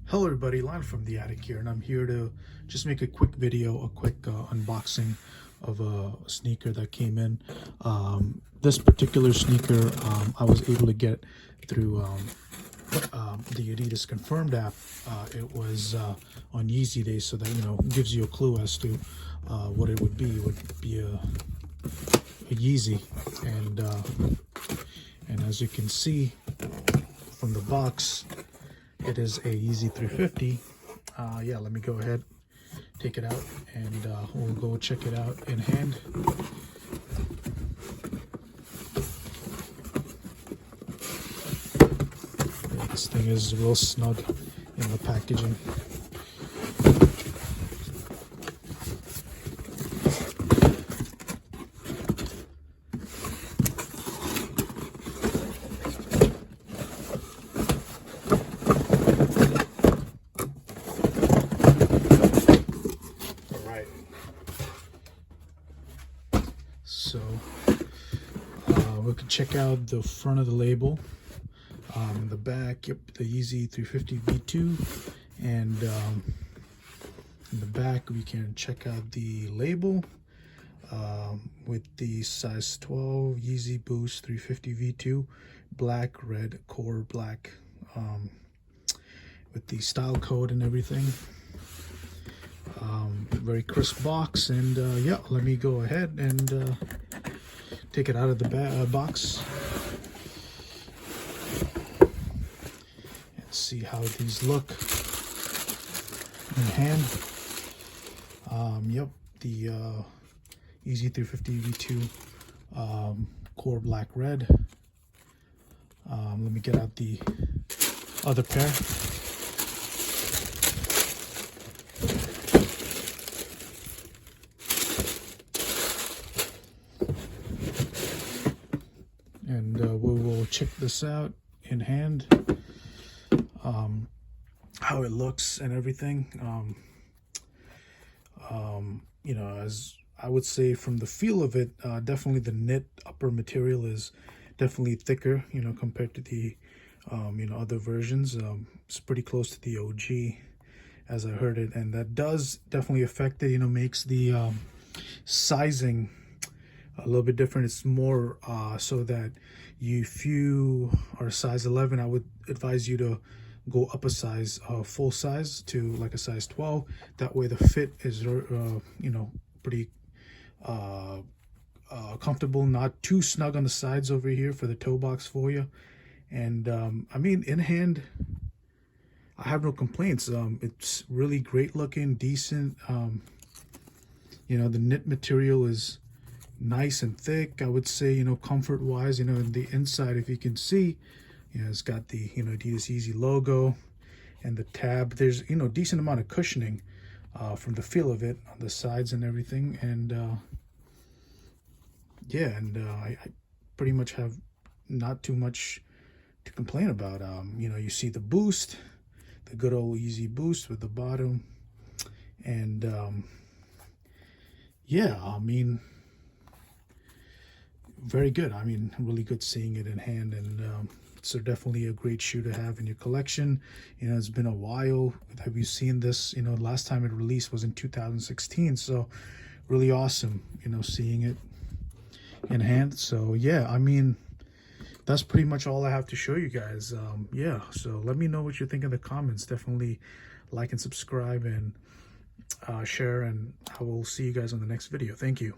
Hello everybody, Lon from the attic here, and I'm here to just make a quick video, a quick unboxing of a sneaker that came in. This particular sneaker I was able to get through the Adidas Confirmed app. It was on Yeezy Day, so that gives you a clue as to what it would be. It would be a Yeezy, and as you can see from the box, it is a Yeezy 350. Yeah, let me go ahead, take it out, and we'll go check it out in hand. Yeah, this thing is real snug in the packaging. So we can check out the front of the label, the back, yep, the Yeezy 350 V2, and in the back we can check out the label with the size 12 Yeezy Boost 350 V2, black, red, core black, with the style code and everything. Very crisp box, and yeah, let me go ahead and take it out of the box and see how these look in hand. Yep, the Yeezy 350 V2, core black red. Let me get out the other pair. And we will check this out in hand, how it looks and everything. As I would say, from the feel of it, definitely the knit upper material is definitely thicker, compared to the other versions. It's pretty close to the OG, as I heard it, and that does definitely affect it. Makes the sizing a little bit different. It's more so that if you are a size 11, I would advise you to go up a size, full size, to like a size 12. That way the fit is pretty comfortable, not too snug on the sides over here for the toe box for you. And I mean, in hand, I have no complaints. It's really great looking, decent. The knit material is nice and thick, I would say. Comfort wise, in the inside, if you can see, it's got the Adidas Yeezy logo and the tab. There's decent amount of cushioning from the feel of it on the sides and everything. And yeah, and I pretty much have not too much to complain about. You see the boost, the good old Yeezy Boost with the bottom, and yeah, I mean, very good. I mean, really good seeing it in hand, and it's definitely a great shoe to have in your collection. It's been a while that we've seen this. Last time it released was in 2016, so really awesome, seeing it in hand. So yeah, I mean, that's pretty much all I have to show you guys. Yeah, so let me know what you think in the comments. Definitely like and subscribe and share, and I will see you guys on the next video. Thank you.